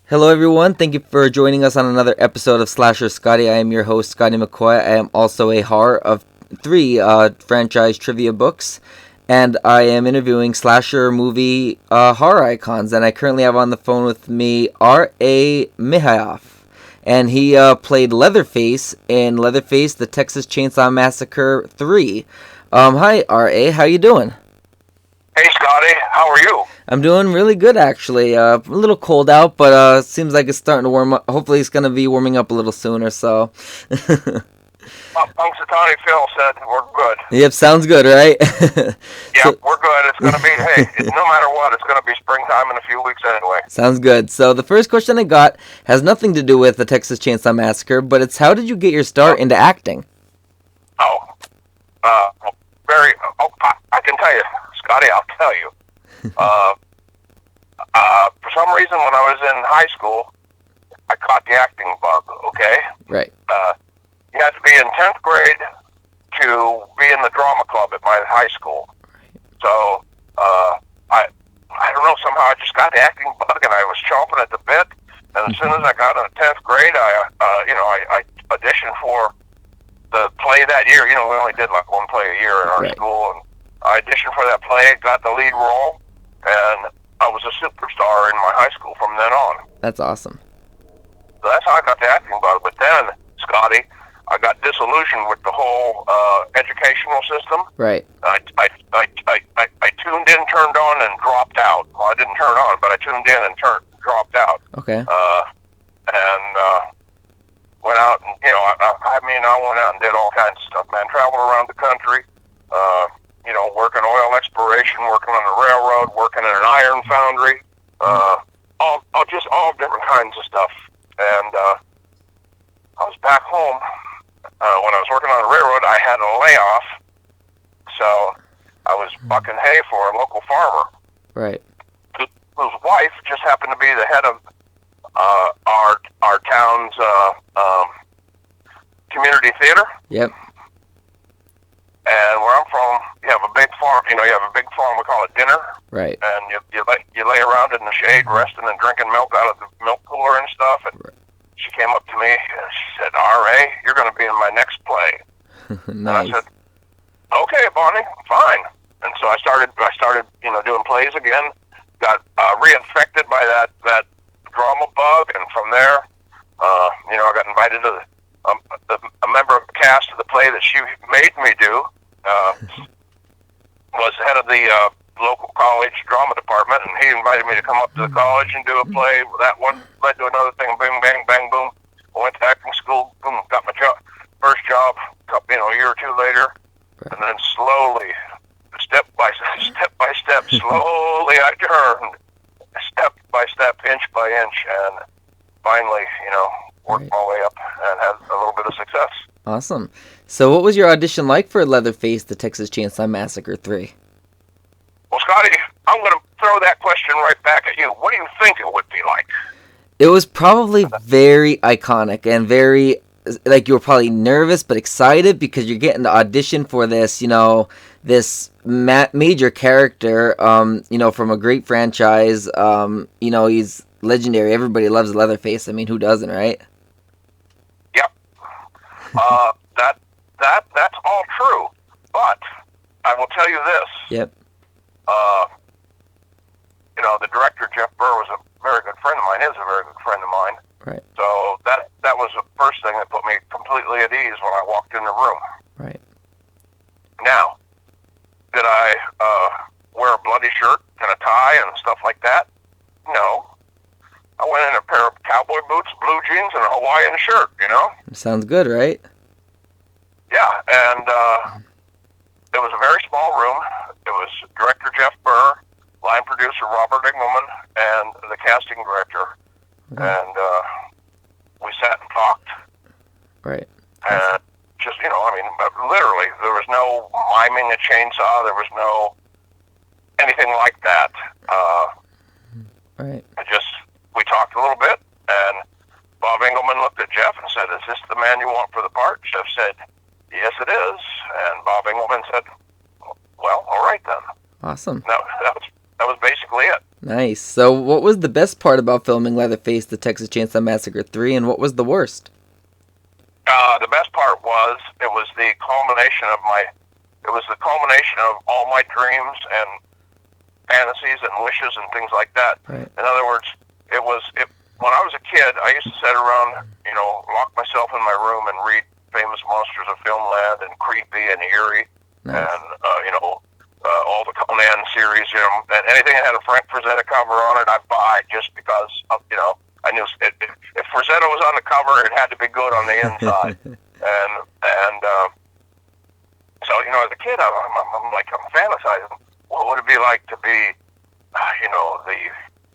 Hello, everyone. Thank you for joining us on another episode of Slasher Scotty. I am your host, Scotty McCoy. I am also a horror of three franchise trivia books, and I am interviewing slasher movie horror icons. And I currently have on the phone with me R.A. Mihailoff, and he played Leatherface in Leatherface: The Texas Chainsaw Massacre 3. Hi, R.A. How you doing? Hey, Scotty, how are you? I'm doing really good, actually. A little cold out, but seems like it's starting to warm up. Hopefully, it's going to be warming up a little sooner, so. Punxsutawney Phil said we're good. Yep, sounds good, right? Yeah, we're good. It's going to be, hey, no matter what, it's going to be springtime in a few weeks anyway. Sounds good. So the first question I got has nothing to do with the Texas Chainsaw Massacre, but it's how did you get your start into acting? I can tell you, Scotty, I'll tell you. For some reason, when I was in high school, I caught the acting bug, okay? Right. You had to be in 10th grade to be in the drama club at my high school. So, I don't know, somehow I just got the acting bug and I was chomping at the bit. And as soon as I got into 10th grade, I auditioned for the play that year. You know, we only did like one play a year in our school. And I auditioned for that play, got the lead role, and I was a superstar in my high school from then on. That's awesome. So that's how I got the acting bug. But then, Scotty, I got disillusioned with the whole educational system. Right. I tuned in, turned on, and dropped out. Well, I didn't turn on, but I tuned in and dropped out. Okay. Went out and, I went out and did all kinds of stuff, man. Traveled around the country, working oil exploration, working on the railroad, working in an iron foundry, all different kinds of stuff. And I was back home. When I was working on the railroad, I had a layoff, so I was bucking hay for a local farmer. Right. Whose wife just happened to be the head of our town's community theater. Yep. And where I'm from, you have a big farm. You have a big farm. We call it dinner. Right. And you lay around in the shade, resting and drinking milk out of the milk cooler and stuff. And she came up to me and she said, "R.A., you're going to be in my next play." Nice. And I said, "Okay, Bonnie, fine." And so I started, doing plays again. Got reinfected by that drama bug, and from there, I got invited to a member of the cast of the play that she made me do. Was head of the local college drama department, and he invited me to come up to the college and do a play. That one led to another thing. Bing, bang, bang, boom. I went to acting school. Boom, got my first job. A year or two later, and then slowly, step by step, slowly I turned, step by step, inch by inch, and finally, worked my way up and had a little bit of success. Awesome. So what was your audition like for Leatherface: The Texas Chainsaw Massacre 3? Well, Scotty, I'm going to throw that question right back at you. What do you think it would be like? It was probably very iconic and very, like, you were probably nervous but excited because you're getting to audition for this, this major character, from a great franchise. He's legendary. Everybody loves Leatherface. I mean, who doesn't, right? Yep. That's all true. But I will tell you this. Yep. The director, Jeff Burr, was a very good friend of mine, is a very good friend of mine. Right. So that was the first thing that put me completely at ease when I walked in the room. Right. Now, did I wear a bloody shirt and a tie and stuff like that? No. I went in a pair of cowboy boots, blue jeans, and a Hawaiian shirt, Sounds good, right? Yeah, and it was a very small room. It was director Jeff Burr, line producer Robert Engelman, and the casting director. Okay. And we sat and talked. Right. And just, literally, there was no miming a chainsaw. There was no anything like that. Right. We talked a little bit, and Bob Engelman looked at Jeff and said, "Is this the man you want for the part?" Jeff said, "Yes, it is." And Bob Engelman said, "Well, all right then." Awesome. That was basically it. Nice. Nice. So what was the best part about filming Leatherface, the Texas Chainsaw Massacre 3, and what was the worst? The best part was it was the culmination of all my dreams and fantasies and wishes and things like that. Right. In other words, when I was a kid, I used to sit around, lock myself in my room and read Famous Monsters of Filmland and Creepy and Eerie. Nice. And, all the Conan series, and anything that had a Frank Frazetta cover on it, I'd buy just because, I knew if Frazetta was on the cover, it had to be good on the inside. So, as a kid, I'm fantasizing, what would it be like to be, the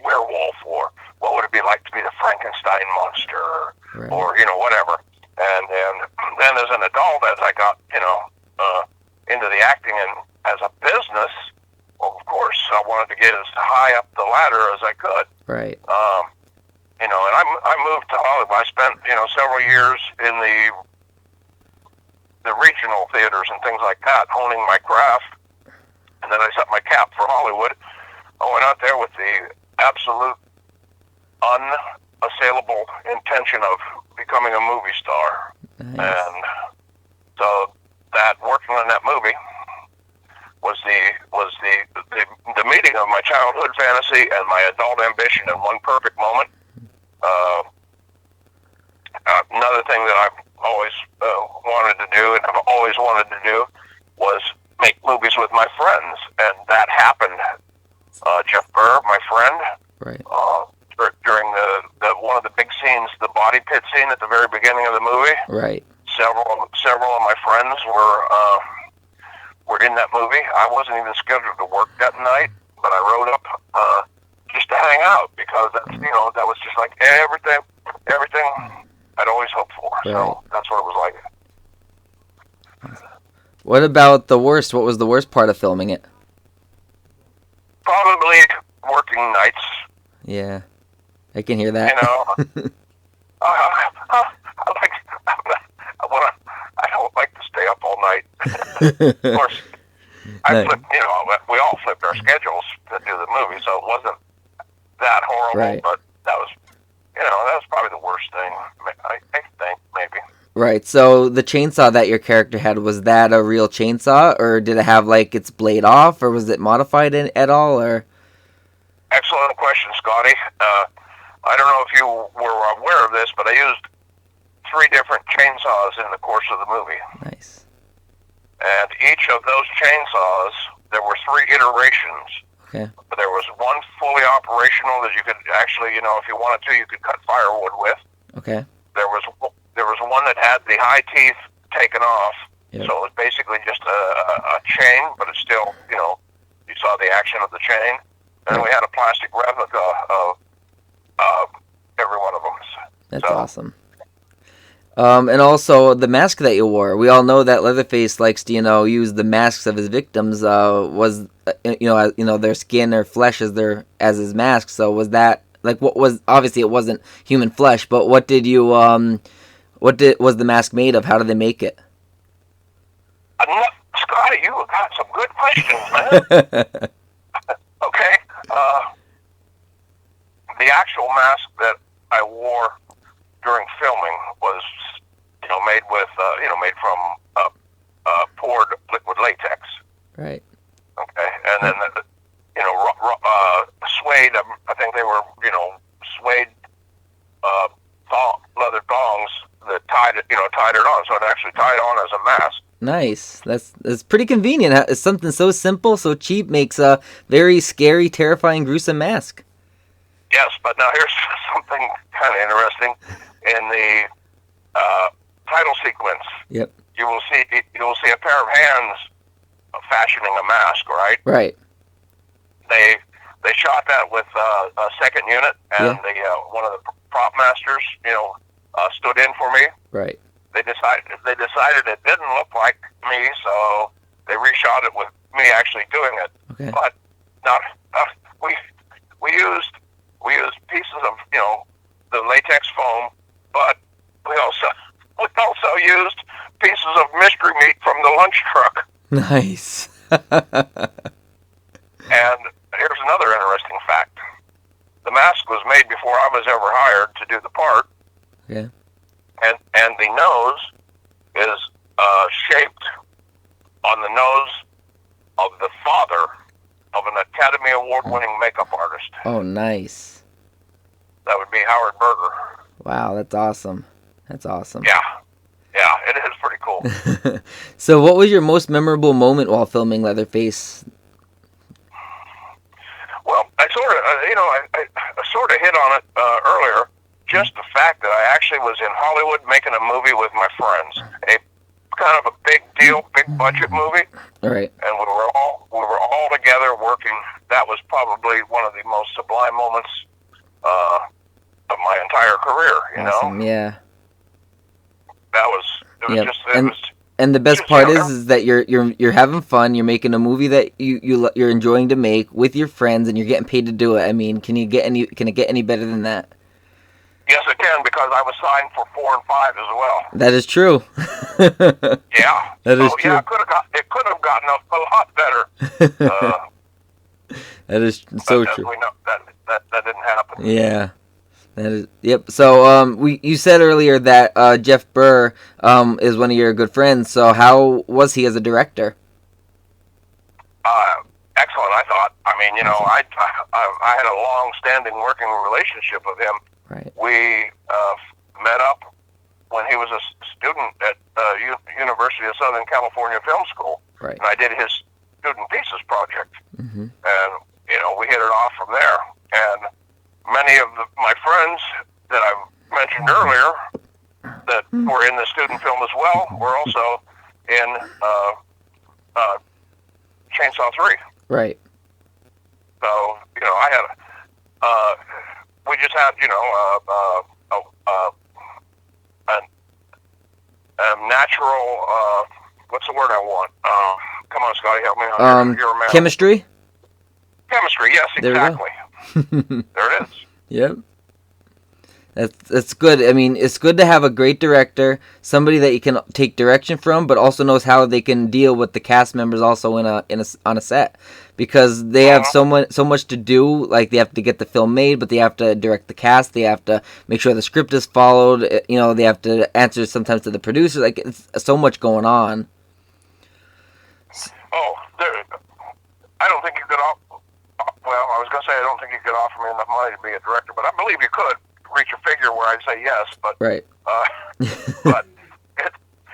werewolf, or what would it be like to be the Frankenstein monster, Right. or, whatever. And then as an adult, as I got, into the acting and as a business, well, of course, I wanted to get as high up the ladder as I could. Right. And I moved to Hollywood. I spent, several years in the regional theaters and things like that, honing my craft. And then I set my cap for Hollywood. I went out there with the absolute unassailable intention of becoming a movie star. Nice. And so that working on that movie was the meeting of my childhood fantasy and my adult ambition in one perfect moment. Another thing that I've always wanted to do, and I've always wanted to do, was make movies with my friends, and that happened. Jeff Burr, my friend, Right. During the one of the big scenes, the body pit scene at the very beginning of the movie. Right. Several of my friends were in that movie. I wasn't even scheduled to work that night, but I rode up just to hang out because that's that was just like everything I'd always hoped for. Right. So that's what it was like. What about the worst? What was the worst part of filming it? Probably working nights. Yeah, I can hear that. I don't like to stay up all night. Of course, we all flipped our schedules to do the movie, so it wasn't that horrible. Right. But that was probably the worst thing. I think maybe. Right. So the chainsaw that your character had, was that a real chainsaw, or did it have its blade off, or was it modified at all, or? Excellent question, Scotty. I don't know if you were aware of this, but I used 3 different chainsaws in the course of the movie. Nice. And each of those chainsaws, there were 3 iterations. Okay. But there was one fully operational that you could actually, if you wanted to, you could cut firewood with. Okay. There was one that had the high teeth taken off. Yep. So it was basically just a chain, but it's still, you saw the action of the chain. And we had a plastic replica of every one of them. That's awesome. And also the mask that you wore. We all know that Leatherface likes to, use the masks of his victims. Was their skin or flesh as his mask. So was that what was, obviously it wasn't human flesh, but what did you was the mask made of? How did they make it? Scotty, you got some good questions, man. Okay. The actual mask that I wore during filming was, made from poured liquid latex. Right. Okay, and then suede. I think they were, suede leather thongs that tied it on, so it actually tied on as a mask. Nice. That's pretty convenient. It's something so simple, so cheap, makes a very scary, terrifying, gruesome mask. Yes, but now here's something kind of interesting. In the title sequence, yep, you will see a pair of hands fashioning a mask. Right. Right. They shot that with a second unit, and one of the prop masters, stood in for me. Right. They decided it didn't look like me, so they reshot it with me actually doing it. Okay. But we used pieces of the latex foam, but we also used pieces of mystery meat from the lunch truck. Nice. And here's another interesting fact. mask was made before I was ever hired to do the part. Yeah. And the nose is shaped on the nose of the father of an Academy Award-winning makeup artist. Oh, nice. That would be Howard Berger. Wow, that's awesome. That's awesome. Yeah, it is pretty cool. So what was your most memorable moment while filming Leatherface? Well, I sort of hit on it earlier. Just the fact that I actually was in Hollywood making a movie with my friends, a kind of a big deal, big budget movie. All right. And we were all together working. That was probably one of the most sublime moments of my entire career. You Awesome. know? Yeah. And the best part is that you're having fun. You're making a movie that you're enjoying to make with your friends, and you're getting paid to do it. I mean, can it get any better than that? Yes, it can, because I was signed for 4 and 5 as well. That is true. Yeah, that is true. Yeah, it could have gotten a lot better. That is so true. We know that didn't happen. Yeah. That is, yep. So, you said earlier that Jeff Burr is one of your good friends. So, how was he as a director? Excellent, I thought. I mean, I had a long-standing working relationship with him. Right. We met up when he was a student at University of Southern California Film School. Right. And I did his student thesis project. Mm-hmm. And, we hit it off from there. And many of my friends that I mentioned earlier that were in the student film as well were also in Chainsaw 3. Right. So, I had we just had, a natural, what's the word I want? Come on, Scotty, help me out. You're a man. Chemistry? Chemistry, yes, exactly. There it is. Yep. That's good. I mean, it's good to have a great director, somebody that you can take direction from, but also knows how they can deal with the cast members also on a set, because they have so much to do. Like, they have to get the film made, but they have to direct the cast. They have to make sure the script is followed. They have to answer sometimes to the producers. Like, it's so much going on. I don't think you could. Well, I was going to say I don't think you could offer me enough money to be a director, but I believe you could reach a figure where I'd say yes. But right. But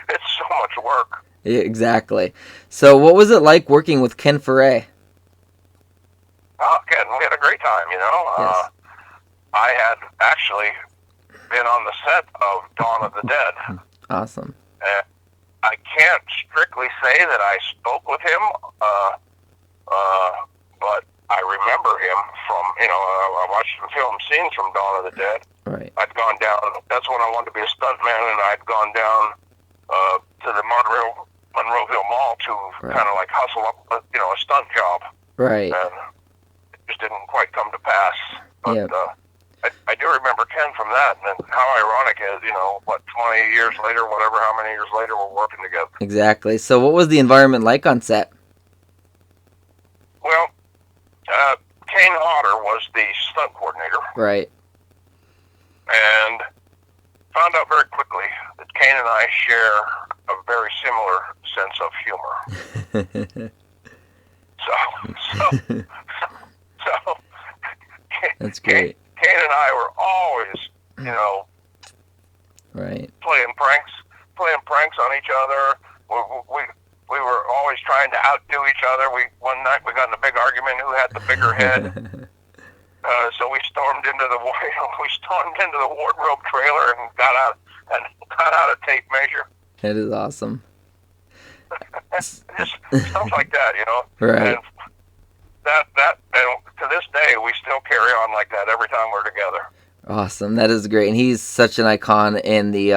it's so much work. Yeah, exactly. So, what was it like working with Ken Foray? Ken, we had a great time. Yes. I had actually been on the set of Dawn of the Dead. Awesome. I can't strictly say that I spoke with him, but I remember him from, I watched some film scenes from Dawn of the Dead. Right. I'd gone down, that's when I wanted to be a stuntman, and I'd gone down to the Monroeville Mall to kind of like hustle up, a stunt job. Right. And it just didn't quite come to pass. But I do remember Ken from that, and how ironic is, 20 years later, how many years later, we're working together. Exactly. So what was the environment like on set? Well, Kane Hodder was the stunt coordinator. Right. And found out very quickly that Kane and I share a very similar sense of humor. So that's great. Kane and I were always, right, playing pranks on each other. We were always trying to outdo each other. One night we got in a big argument who had the bigger head. So we stormed into the wardrobe trailer and got out a tape measure. That is awesome. Just stuff like that, Right. And and to this day we still carry on like that every time we're together. Awesome. That is great. And he's such an icon in the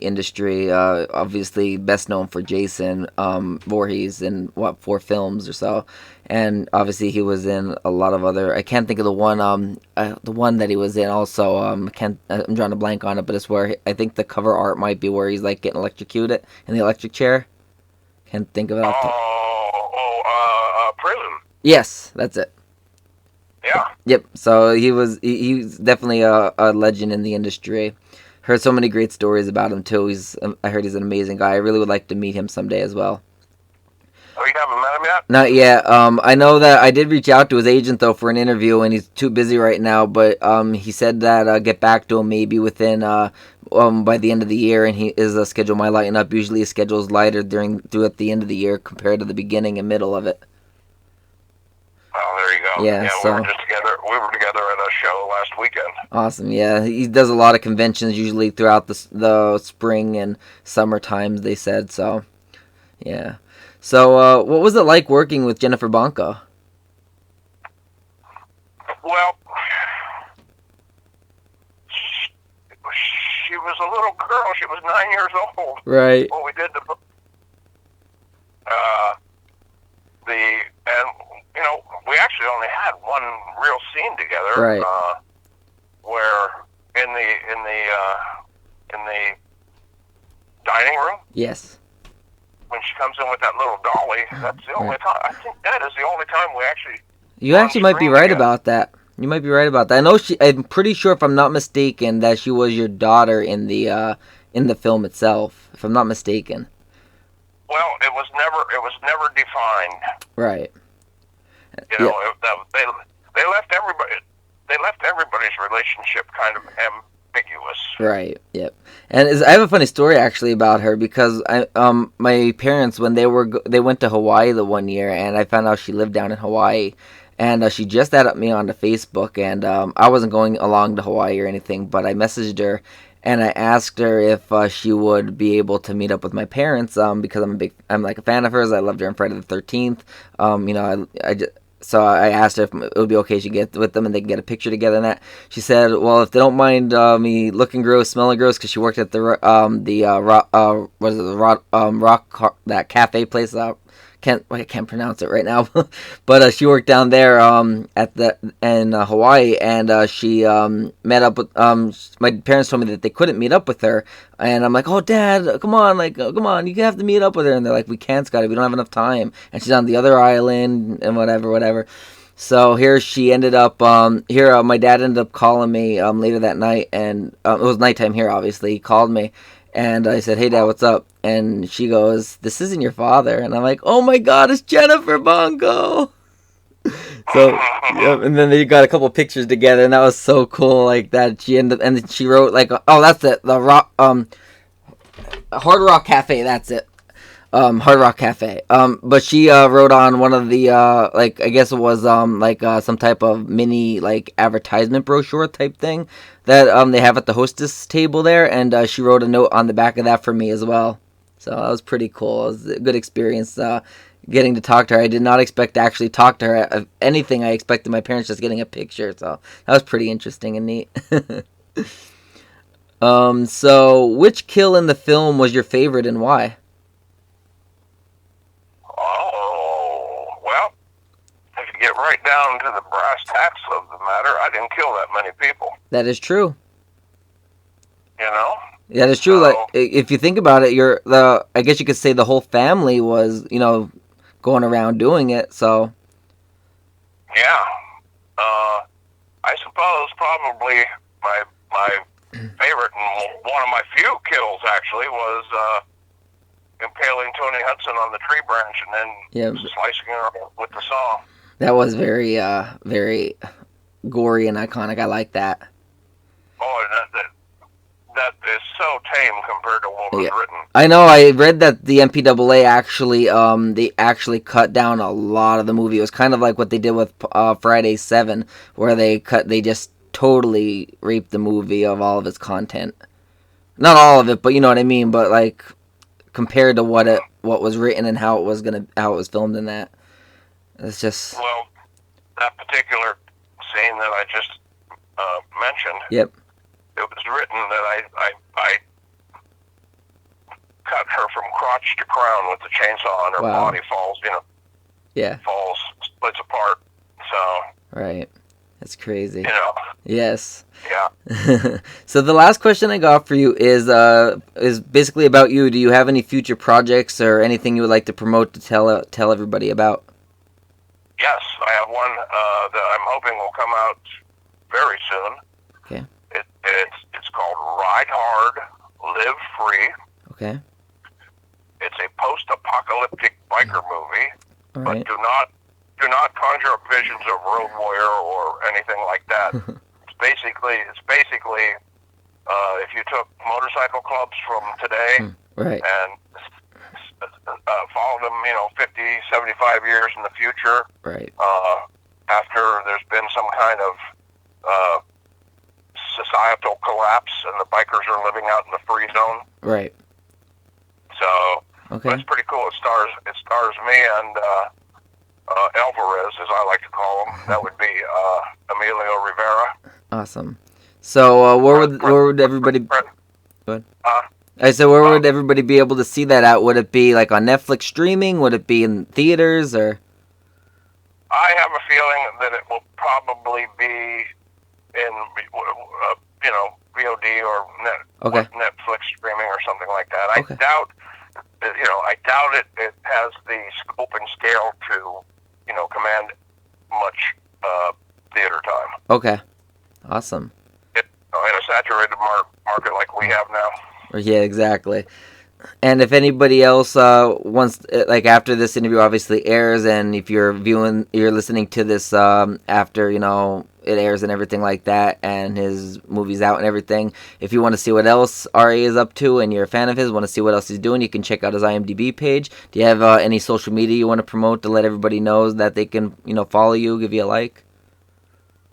industry. Obviously best known for Jason Voorhees in 4 films or so. And obviously he was in a lot of other, I can't think of the one that he was in also. I'm drawing a blank on it, but it's where I think the cover art might be where he's like getting electrocuted in the electric chair. Can't think of it. Prison. Yes, that's it. Yeah. Yep. So he's definitely a legend in the industry. Heard so many great stories about him too. I heard he's an amazing guy. I really would like to meet him someday as well. Oh, you haven't met him yet? Not yet. I know that I did reach out to his agent though for an interview, and he's too busy right now. But he said that get back to him maybe within by the end of the year, and his schedule might lighten up. Usually his schedule is lighter throughout the end of the year compared to the beginning and middle of it. Oh, there you go. Yeah, so we were together at a show last weekend. Awesome. Yeah, he does a lot of conventions usually throughout the spring and summer times. They said so. Yeah. So, what was it like working with Jennifer Bonco? Well, she was a little girl. She was 9 years old. Right. When we did we actually only had one real scene together. Right. Where in the dining room. Yes. When she comes in with that little dolly, that's the only time. I think that is the only time we actually. You actually might be right about that. You might be right about that. I know I'm pretty sure, if I'm not mistaken, that she was your daughter in the film itself. If I'm not mistaken. Well, it was never defined. Right. You know, they left everybody's relationship kind of ambiguous. Right. Yep. And I have a funny story actually about her, because my parents, when they went to Hawaii the one year, and I found out she lived down in Hawaii, and she just added me onto Facebook, and I wasn't going along to Hawaii or anything, but I messaged her. And I asked her if she would be able to meet up with my parents, because I'm like a fan of hers. I loved her in Friday the 13th. So I asked her if it would be okay she get with them and they can get a picture together and that. She said, well, if they don't mind me looking gross, smelling gross, because she worked at that cafe place. I can't pronounce it right now, but she worked down there in Hawaii, and she met up with my parents told me that they couldn't meet up with her, and I'm like, oh Dad, come on, you have to meet up with her, and they're like, we can't, Scotty, we don't have enough time, and she's on the other island and whatever. So here she ended up my dad ended up calling me later that night, and it was nighttime here, obviously. He called me. And I said, hey, Dad, what's up? And she goes, this isn't your father. And I'm like, oh, my God, it's Jennifer Bonco. So, yeah, and then they got a couple pictures together, and that was so cool. Like that, she ended up, and she wrote, like, oh, that's it, the Hard Rock Cafe, that's it. Hard Rock Cafe. But she wrote on one of the I guess it was some type of mini advertisement brochure type thing that they have at the hostess table there, and she wrote a note on the back of that for me as well. So that was pretty cool. It was a good experience getting to talk to her. I did not expect to actually talk to her. If anything, I expected my parents just getting a picture. So that was pretty interesting and neat. So which kill in the film was your favorite and why? Oh, well, if you get right down to the brass tacks of the matter, I didn't kill that many people. That is true. You know? Yeah, that's true. Like, if you think about it, I guess you could say the whole family was, going around doing it, so. Yeah. I suppose probably my favorite and one of my few kills, actually, was impaling Tony Hudson on the tree branch and then slicing her with the saw. That was very, very gory and iconic. I like that. Oh, that is so tame compared to what was written. I know. I read that the MPAA actually, they actually cut down a lot of the movie. It was kind of like what they did with Friday 7, where they just totally raped the movie of all of its content. Not all of it, but you know what I mean. But compared to what was written and how it was filmed in that, it's just. Well, that particular scene that I just mentioned. Yep. It was written that I cut her from crotch to crown with the chainsaw, and her body falls, falls, splits apart. So. Right. That's crazy. Yes. Yeah. So the last question I got for you is basically about you. Do you have any future projects or anything you would like to promote to tell everybody about? Yes, I have one that I'm hoping will come out very soon. Okay. It's called Ride Hard, Live Free. Okay. It's a post-apocalyptic biker movie, All but right. do not conjure up visions of Road Warrior or anything like that. It's basically if you took motorcycle clubs from today Right. and followed them, 50, 75 years in the future, Right. after there's been some kind of societal collapse and the bikers are living out in the free zone. Right. So Okay. that's pretty cool. It stars me and Alvarez, as I like to call him. That would be Emilio Rivera. Awesome. So where would everybody? Go ahead. I said, where would everybody be able to see that at? Would it be like on Netflix streaming? Would it be in theaters or? I have a feeling that it will probably be in VOD or Netflix streaming or something like that. Okay. I doubt it has the scope and scale to command much theater time. Okay. Awesome. In a saturated market like we have now. Yeah, exactly. And if anybody else wants, like after this interview obviously airs, and if you're listening to this after it airs and everything like that, and his movie's out and everything, if you want to see what else RA is up to and you're a fan of his, want to see what else he's doing, you can check out his IMDb page. Do you have any social media you want to promote to let everybody know that they can follow you, give you a like?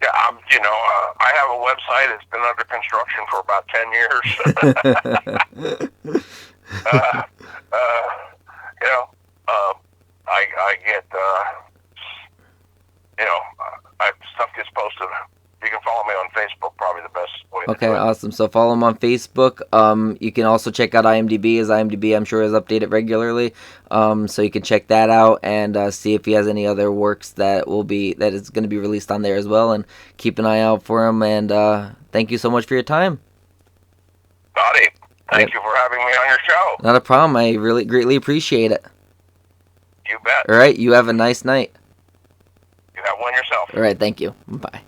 Yeah, I have a website. It's been under construction for about 10 years. I get, stuff gets posted. You can follow me on Facebook, probably the best way to Okay, do it. awesome. So follow him on Facebook. You can also check out IMDb. His IMDb, I'm sure, is updated regularly. So you can check that out and see if he has any other works that is going to be released on there as well. And keep an eye out for him. And thank you so much for your time. Scotty, thank you for having me on your show. Not a problem. I really greatly appreciate it. You bet. All right, you have a nice night. You have one yourself. All right, thank you. Bye.